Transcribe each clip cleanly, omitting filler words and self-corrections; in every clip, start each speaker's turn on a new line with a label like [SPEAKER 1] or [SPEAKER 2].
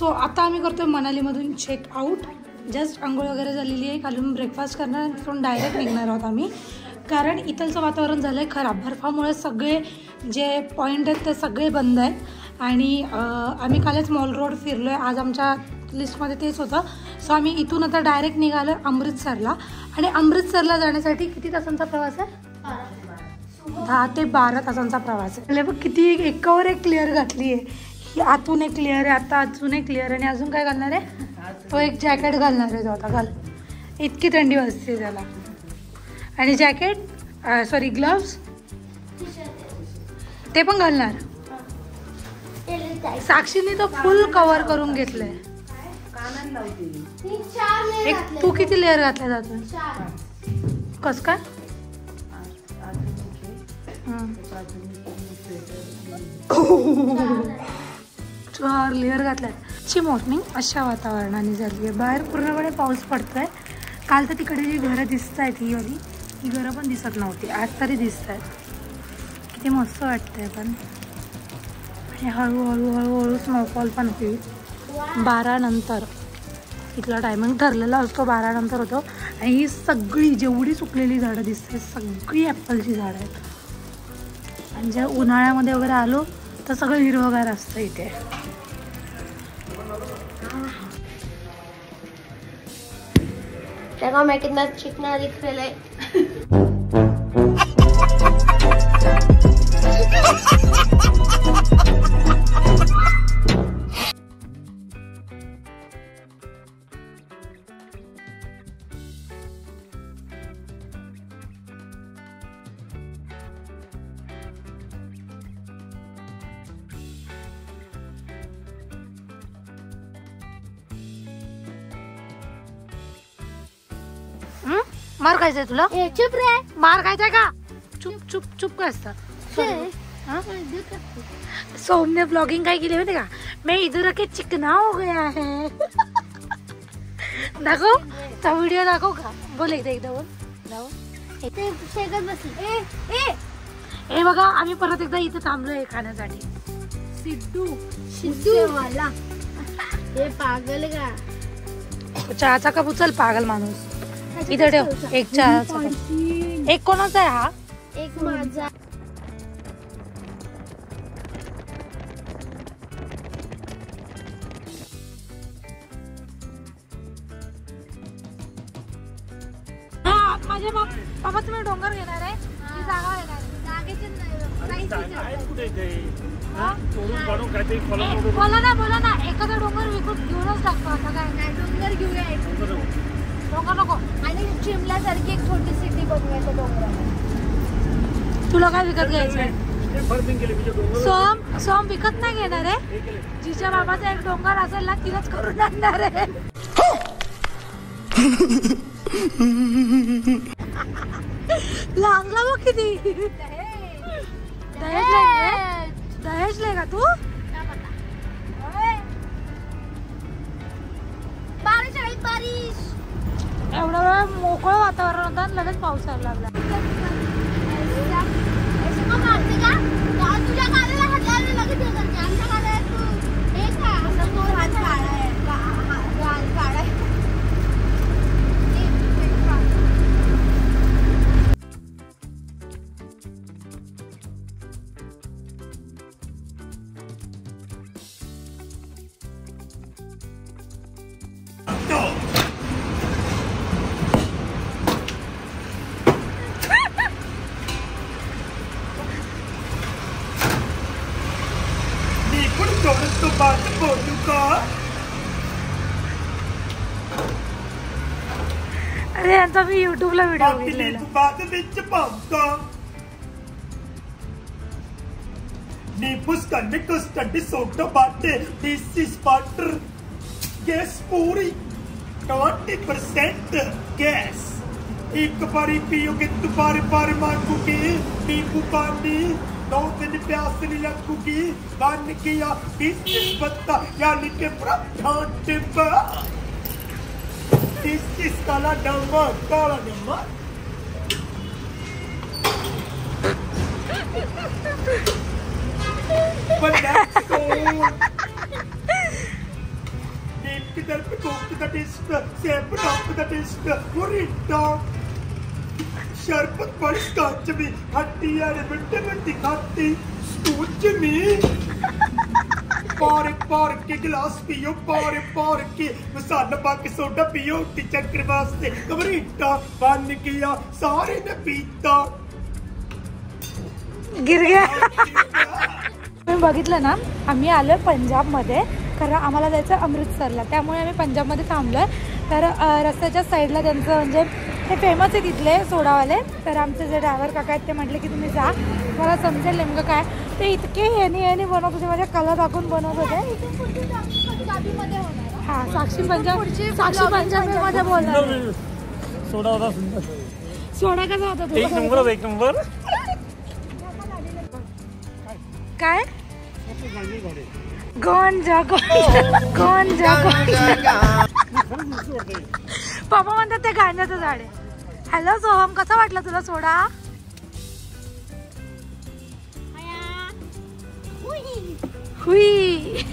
[SPEAKER 1] So आता आम्ही करतोय मनालीमधून चेकआउट. जस्ट आंघोळ वगैरे झालेली आहे, खालून ब्रेकफास्ट करणार आणि तिथून डायरेक्ट निघणार आहोत आम्ही. कारण इथलचं वातावरण झालं आहे खराब. बर्फामुळे सगळे जे पॉईंट आहेत ते सगळे बंद आहेत आणि आम्ही कालच मॉल रोड फिरलो आहे. आज आमच्या लिस्टमध्ये तेच होतं. सो आम्ही इथून आता डायरेक्ट निघालो अमृतसरला. आणि अमृतसरला जाण्यासाठी किती तासांचा प्रवास आहे? 10 ते 12 तासांचा प्रवास आहे. बघ किती एकावर एक क्लिअर घातली आहे. ही आतून एक क्लिअर आहे, आता अजून एक क्लिअर आणि अजून काय घालणार आहे? तो एक जॅकेट घालणार आहे. तो आता घाल, इतकी थंडी वाजते त्याला. आणि जॅकेट सॉरी ग्लव्स ते पण घालणार. साक्षीने तो फुल कव्हर करून घेतलंय. एक तू किती लेअर घातल्या जातो? कस काय? चार लेअर घातल्यात. ची मॉर्निंग अशा वातावरणाने झाली आहे. बाहेर पूर्णपणे पाऊस पडतोय. काल तर तिकडे जी घरं दिसत आहेत ही घरं पण दिसत नव्हती, आज तरी दिसत आहेत. किती मस्त वाटतंय. पण आणि हळूहळू स्नोफॉल पण होईल 12 नंतर. इथला टायमिंग ठरलेला असतो 12 नंतर होतो. आणि ही सगळी जेवढी सुकलेली झाडं दिसतात सगळी ॲपलची झाडं आहेत. आणि जर उन्हाळ्यामध्ये वगैरे आलो तर सगळं हिरवगार असतं इथे.
[SPEAKER 2] देखो मैं कितना चिकना दिख रहा है.
[SPEAKER 1] मार खायचंय तुला?
[SPEAKER 2] चुप रे.
[SPEAKER 1] मार खायचाय का? चुप चुप चुप काय असतं? सोमने ब्लॉगिंग काय केली माहिती का? मैं इधर आके चिकना हो गया है. दाखव तो व्हिडिओ दाखव का? बोल एकदा बोल. हे बघा आम्ही परत एकदा इथे थांबलोय खाण्यासाठी. सिद्धू
[SPEAKER 2] वाला हे पागल का?
[SPEAKER 1] चहाचा कप उचल पागल माणूस. इधर ठेव एक चहाचा कप. एक कोणाचा आहे हा?
[SPEAKER 2] एक माझा.
[SPEAKER 1] माझ्या बाबा तुम्ही डोंगर घेणार आहे की जागा घेणार आहे? बोला ना एखादा डोंगर विकून घेऊनच टाकतो. आता काय नाही,
[SPEAKER 2] डोंगर घेऊया.
[SPEAKER 1] डोंगर नको.
[SPEAKER 2] आणि चिमल्यासारखी एक छोटी सिटी बनवायचं डोंगरावर.
[SPEAKER 1] तुला काय विकत घ्यायचंय? सोम विकत नाही घेणार आहे. जिच्या बाबाचा एक डोंगर असेल ना तिलाच करून आणणार आहे. लागला बघ किती. दहेज ले का तू?
[SPEAKER 2] बारिश
[SPEAKER 1] एवढा वेळ मोकळं वातावरण होतं आणि लगेच पाऊस यायला लागला.
[SPEAKER 2] तुझ्या गाडीला हात लावले लगेच आमच्या गाड्या तू हे का असं तो हात काढाय
[SPEAKER 1] अरे यांचा मी युट्यूबला व्हिडिओ बघितलेला.
[SPEAKER 3] Buscando costante sotto batte, this is butter. Gas puri, 20% gas. एक बारी पियोगे दोबारा बार मांगोगे. नींबू पानी 9 दिन प्यास नहीं लगूगी. बन गया 20 पत्ता यानी के पराठा. This is काला नमक. But that's so किधर पे कोक द टेस्ट सेप टॉप द टेस्ट मोरिटा शरबत पर स्कॉच में हट्टी यार मिट्टी खाती स्कूच में पार के गिलास पियो पार के मसाला पाके सोडा पियो चक्कर वास्ते कमरीटा बन गया सारे ने पीता
[SPEAKER 1] गिर गया। तुम्ही बघितलं ना, आम्ही आलोय पंजाबमध्ये, कारण आम्हाला जायचं अमृतसरला, त्यामुळे आम्ही पंजाबमध्ये थांबलोय। तर रस्त्याच्या साईडला त्यांचं म्हणजे ते फेमस आहे तिथले सोडावाले, तर आमचे जे ड्रायव्हर काका आहेत ते म्हटले की तुम्ही जा, मला समजेल नेमकं काय ते। इतके याने बनवत होते, माझ्या कला दाखवून बनवत होते। हा, साक्षी पंजाबीमध्ये बोलणार।
[SPEAKER 4] सोडा होता सुंदर,
[SPEAKER 1] सोडा कसा होता तुझा?
[SPEAKER 4] एक नंबर
[SPEAKER 1] काय गांजा पप्पा म्हणतात ते गांजाचं झाड आहे। हॅलो सोहम, कसा वाटला तुला सोडा? हुई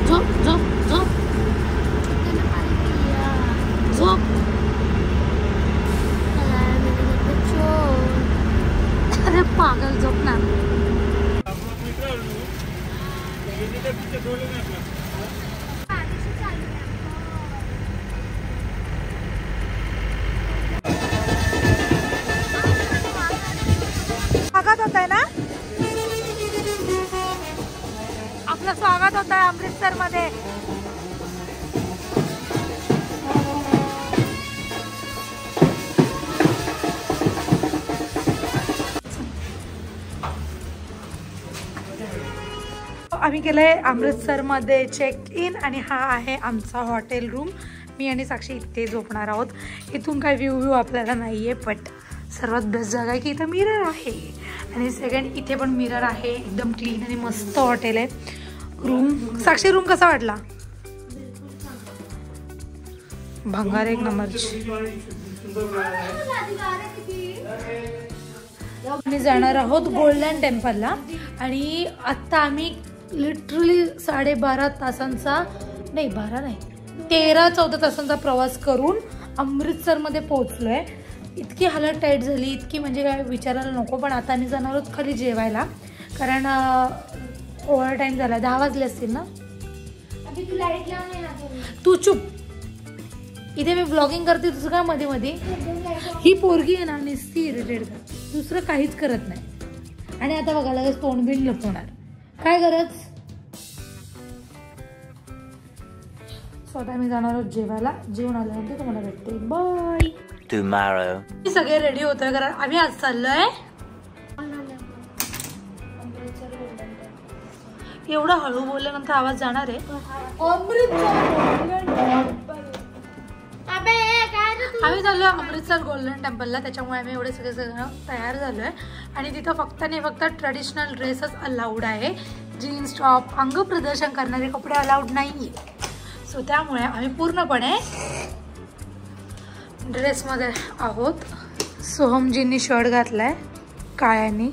[SPEAKER 1] झोप झोप झोप झोप। अरे पागल, झोप ना। स्वागत होत आहे ना, आपलं स्वागत होत आहे अमृतसर मध्ये। आम्ही केलंय अमृतसरमध्ये चेक इन आणि हा आहे आमचा हॉटेल रूम। मी आणि साक्षी इथे झोपणार आहोत। इथून काय व्ह्यू आपल्याला नाहीये, बट सर्वात बेस्ट जागा आहे की इथं मिरर आहे, आणि सेकंड इथे पण मिरर आहे। एकदम क्लीन आणि मस्त हॉटेल आहे। रूम, साक्षी रूम कसा वाटला? भंगार एक नंबरची। आम्ही जाणार आहोत गोल्डन टेम्पलला, आणि आत्ता आम्ही लिटरली 12.5 तासांचा नाही, 12 नाही 13-14 तासांचा प्रवास करून अमृतसरमध्ये पोहोचलोय। इतकी हालत टाईट झाली, इतकी म्हणजे काय विचारायला नको। पण आता आम्ही जाणार आहोत खाली जेवायला, कारण ओव्हर टाईम झाला। 10 वाजले असतील ना। तू चुप, इथे मी ब्लॉगिंग करते, तुझं काय मध्ये मध्ये? ही पोरगी आहे ना नुसती इरिटेट करते, दुसरं काहीच करत नाही। आणि आता बघा लगेच तोंड बिन लपवणार, काय गरज? स्वतः मी जाणार आहोत जेवायला, जेवण आल्यानंतर तुम्हाला भेटते। Bye tomorrow. सगळे रेडी होतोय, कारण आम्ही आज चाललोय। एवढं हळू बोलल्यानंतर आवाज जाणार आहे। आम्ही चाललोय अमृतसर गोल्डन टेम्पलला, त्याच्यामुळे आम्ही एवढे सगळं तयार झालोय। आणि तिथं फक्त नाही फक्त ट्रेडिशनल ड्रेसच अलाउड आहे, जीन्स टॉप अंग प्रदर्शन करणारे कपडे अलाउड नाहीये। सो त्यामुळे आम्ही पूर्णपणे ड्रेसमध्ये आहोत। सोहमजींनी शर्ट घातलाय काळ्यानी,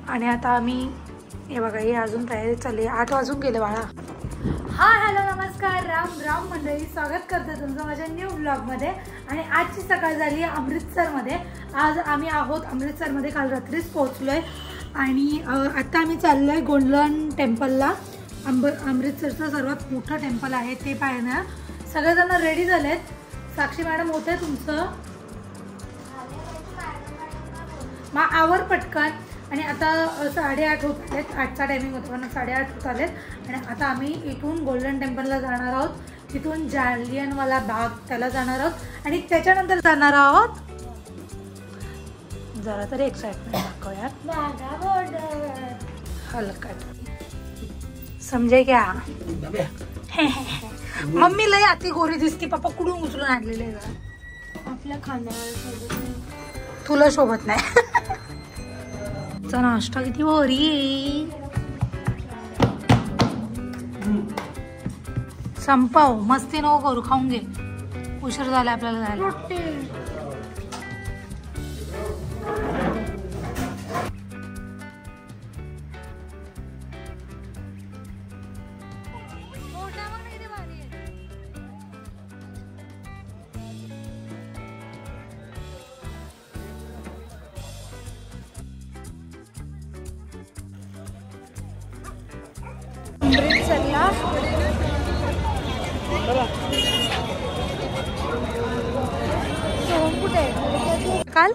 [SPEAKER 1] आणि आता आम्ही हे बघा, हे अजून तयारी चालली आहे। 8 वाजून गेले बाळा। हा, हॅलो नमस्कार, राम राम मंडळी, स्वागत करते तुमचं माझ्या न्यू ब्लॉगमध्ये। आणि आजची सकाळ झाली आहे अमृतसरमध्ये। आज आम्ही आहोत अमृतसरमध्ये, काल रात्रीच पोहोचलोय, आणि आता आम्ही चाललोय गोल्डन टेम्पलला। अमृतसरचं सर्वात मोठं टेम्पल आहे ते पाहण्या। सगळेजण रेडी झालेत। साक्षी मॅडम होते तुमचं, मग आवर पटकन। आणि आता 8:30 होत आलेत, 8चा टायमिंग होता पण 8:30 होत आलेत। आणि आता आम्ही इथून गोल्डन टेम्पलला जाणार आहोत, तिथून जालियनवाला बाग त्याला जाणार आहोत, आणि त्याच्यानंतर जाणार आहोत, जरा तरी एक्साइटमेंट दाखवूयात, हलकट समजे क्या? मम्मी लय अति गोरी दिसती, पप्पा कुठून उचलून आणलेले
[SPEAKER 2] आपल्या खाण्यावर
[SPEAKER 1] तुला शोभत नाही। नाश्ता किती भारी आहे, संपव, मस्ती नको करू, खाऊन घे, उशीर झाला आपल्याला जायला। त्रिकाल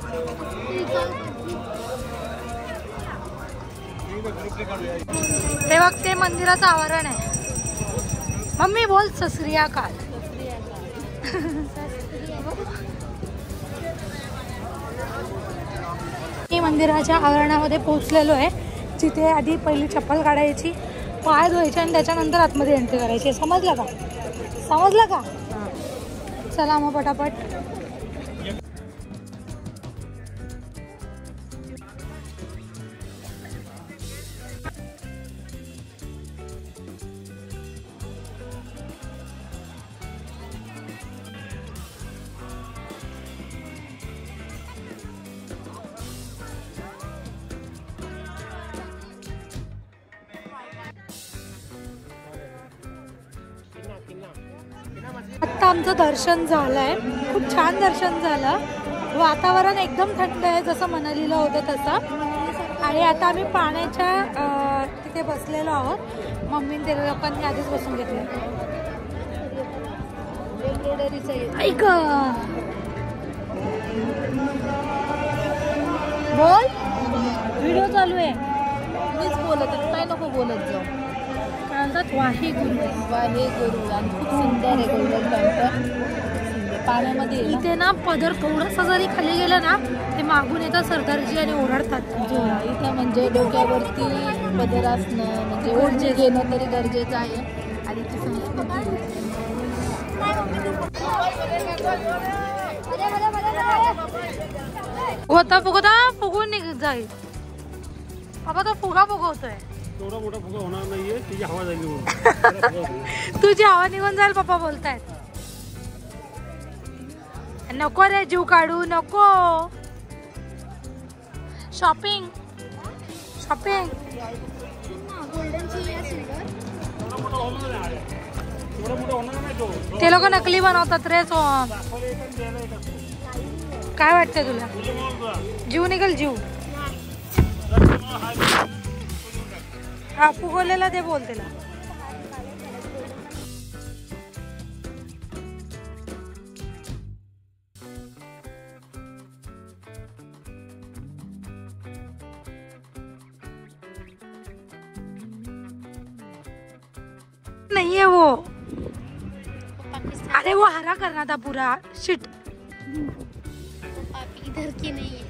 [SPEAKER 1] ते बघ ते मंदिराचं आवरण आहे. मम्मी बोल सश्री अकाल. मी मंदिराच्या आवरणामध्ये पोहोचलेलो आहे. जिथे आधी पहिली चप्पल काढायची, पाय धुवायचे आणि त्याच्यानंतर आतमध्ये एंट्री करायची. समजलं का? समजलं का? चला मग पटापट. आत्ता आमचं दर्शन झालंय. खूप छान दर्शन झालं. वातावरण एकदम थंड आहे, जसं मनालीला होतं तसं. आणि आता आम्ही पाण्याच्या तिथे बसलेलो आहोत. मम्मीने ते लोकांनी आधीच बसून घेतलं. ऐक बोल, व्हिडिओ चालू आहे.
[SPEAKER 5] मीच बोलत काय नको बोलत जाऊ.
[SPEAKER 1] म्हणतात वाहेगुरु.
[SPEAKER 5] वाहेगुरु. आणि खूप सुंदर आहे गोल्डन टेम्पल. पाण्यामध्ये
[SPEAKER 1] इथे ना पदर थोडासा जरी खाली गेला ना ते मागून येतात सरदारजी आणि ओरडतात.
[SPEAKER 5] इथं म्हणजे डोक्यावरती पदर असणं म्हणजे ओढजे घेणं तरी गरजेचं आहे. आणि ती संस्कृती
[SPEAKER 1] होता फुगता फुगून निघत जाईल. बाबा तो फुगा फुगवतोय.
[SPEAKER 4] एवढा मोठा फुगा होणार नाहीये, तुझी हवा झाली.
[SPEAKER 1] तुझी हवा निघून जाईल पप्पा बोलतायत. नको रे जीव काढू नको. Shopping shopping. ते लोक नकली बनवतात रे. सोहम काय वाटतंय तुला? जीव निघेल जीव. हा फुगवलेला ते बोल त्याला. नहीं है वो. अरे वो हरा करना था पूरा. शिट.
[SPEAKER 2] इधर की नहीं है.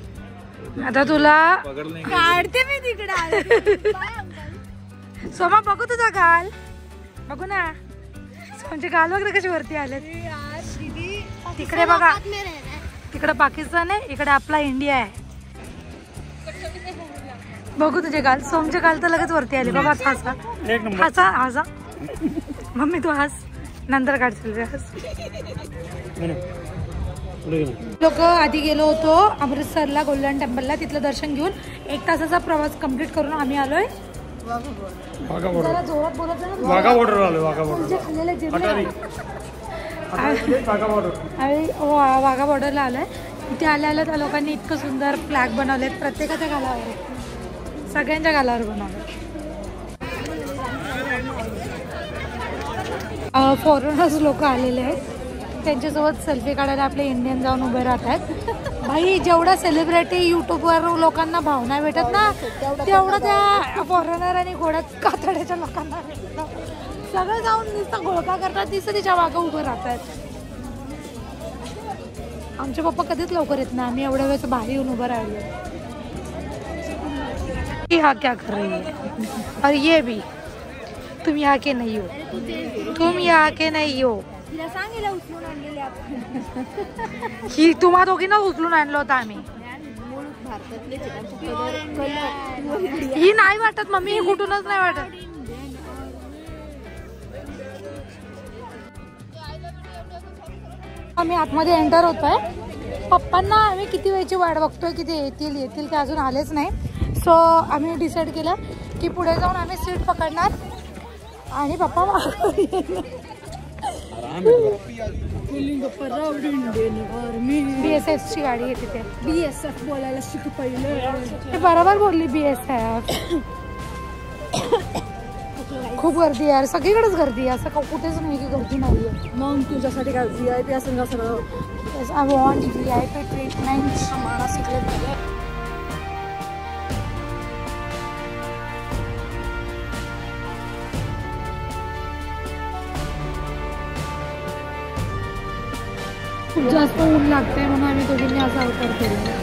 [SPEAKER 1] आता तुला
[SPEAKER 2] काढते मी तिकडे.
[SPEAKER 1] सोमा बघू तुझा गाल. बघू ना म्हणजे गाल वगैरे कशी वरती आले. तिकडे बघा, तिकडे पाकिस्तान आहे, इकडे आपला इंडिया आहे. बघू तुझे गाल. सोमचे गाल तर लगेच वरती आले. बाबा हसा हसा हसा. मम्मी तू हस, नंतर काढशील. लोक आधी गेलो होतो अमृतसरला गोल्डन टेम्पलला. तिथलं दर्शन घेऊन 1 तासाचा प्रवास कंप्लीट करून आम्ही आलोय
[SPEAKER 4] वाघा बॉर्डर.
[SPEAKER 1] जरा जोरात बोलत जा ना.
[SPEAKER 4] वाघा बॉर्डर आलो. वाघा बॉर्डर.
[SPEAKER 1] तुमचे खाल्लेले जेवण
[SPEAKER 4] वाघा बॉर्डर.
[SPEAKER 1] आम्ही वाघा बॉर्डरला आलोय. इथे आल्या त्या लोकांनी इतकं सुंदर फ्लॅग बनवलेत. प्रत्येकाच्या गालावर, सगळ्यांच्या गालावर बनवले. फॉरेनर्स लोक आलेले आहेत. त्यांच्यासोबत सेल्फी काढायला आपले इंडियन जाऊन उभे राहतात. भाई जेवढा सेलिब्रिटी युट्यूबवर लोकांना भाव नाही भेटत ना, तेवढं त्या फॉरेनर आणि घोड्यात कातड्याच्या लोकांना भेटतं. सगळं जाऊन नुसतं घोळका करतात, तिसं तिच्या मागं उभं राहतात. आमचे पप्पा कधीच लवकर येत नाही. आम्ही एवढ्या वेळेस बाहेर येऊन उभं राहिलो. हा क्या कर रही है? और ये भी तुम यहाँ के नहीं हो. तुम यहाँ के नहीं हो. ही तुम्हा दोघींना उचलून आणलं होतं आम्ही. ही नाही वाटत मम्मी. ही कुठूनच नाही वाटत. आम्ही आतमध्ये एंटर होतोय. पप्पांना आम्ही किती वेळची वाट बघतोय की ते येतील ते अजून आलेच नाही. सो आम्ही डिसाईड केलं की पुढे जाऊन आम्ही सीट पकडणार आणि पप्पा BSF ची गाडी आहे तिथे.
[SPEAKER 5] BSF बोलायला शिकू पहिलं.
[SPEAKER 1] बरोबर बोलली BSF. खूप गर्दी आहे यार. सगळीकडेच गर्दी आहे. असं कुठेच नाही की गर्दी नाहीये.
[SPEAKER 5] मग तुझ्यासाठी काय VIP असेल का सगळं?
[SPEAKER 1] I want VIP train
[SPEAKER 2] lunch हमारा सिगरेट है।
[SPEAKER 1] खूप जास्त ऊन लागतंय म्हणून आम्ही दोघींनी असा अवतार केला.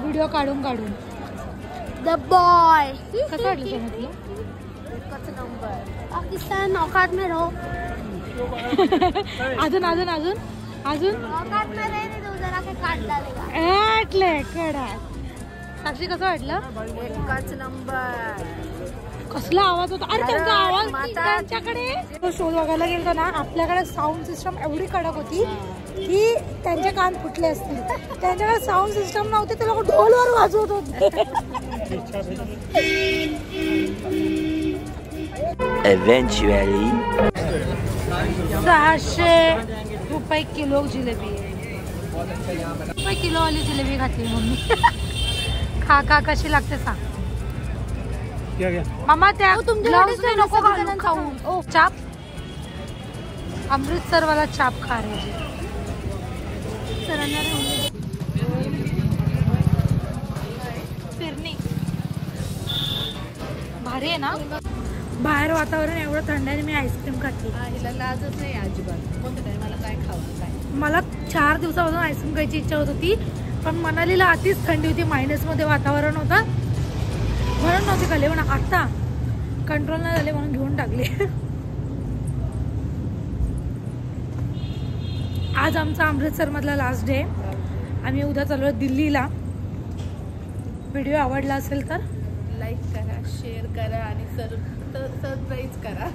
[SPEAKER 1] व्हिडिओ काढून काढून
[SPEAKER 2] द बॉय
[SPEAKER 1] कसं वाटलं समजलं?
[SPEAKER 2] पाकिस्तान औकात में रहो।
[SPEAKER 1] अजून अजून अजून अजून
[SPEAKER 2] औकात में रहे नहीं तो जरा के काट डालेगा।
[SPEAKER 1] वाटले कडा. साक्षी कसं वाटलं?
[SPEAKER 5] एकच नंबर.
[SPEAKER 1] कसला आवाज होता. अरे त्यांचा आवाज त्यांच्याकडे शोध बघायला गेलो ना, आपल्याकडे साऊंड सिस्टम एवढी कडक होती की त्यांचे कान फुटले असतील. त्यांच्याकडे साऊंड सिस्टम नव्हते, ते लोक ढोलवर वाजवत होते.
[SPEAKER 6] Eventually
[SPEAKER 1] 600 रुपये किलो जिलेबी. रुपये किलो वाली जिलेबी खाती मम्मी. खा खा कशी लागते सांग.
[SPEAKER 4] क्या क्या
[SPEAKER 1] मामा त्या
[SPEAKER 2] तुमच्याकडे
[SPEAKER 1] ग्लव्स में नको
[SPEAKER 2] सगळं
[SPEAKER 1] घालून
[SPEAKER 2] खाऊ.
[SPEAKER 1] खाऊ. चाप अमृतसर वाला चाप खा रहे जी.
[SPEAKER 2] सरांना राहून दे.
[SPEAKER 1] फिरणी भारी आहे ना. बाहेर वातावरण एवढं थंड आहे, मी आईस्क्रीम खाते.
[SPEAKER 5] हिला लाजच नाही अजिबात. कोणतं काय मला काय खावं काय.
[SPEAKER 1] मला 4 दिवसापासून आईस्क्रीम खायची इच्छा होत होती, पण मनालीला अतिच थंडी होती. -मध्ये वातावरण होतं म्हणून नव्हती खाल्ली, पण आता कंट्रोल नाही झाले म्हणून घेऊन टाकले. आज आमचा अमृतसर मधला लास्ट डे. आम्ही उद्या चालू दिल्लीला. व्हिडिओ आवडला असेल तर
[SPEAKER 5] लाईक करा, शेअर करा आणि सरप्राईज करा.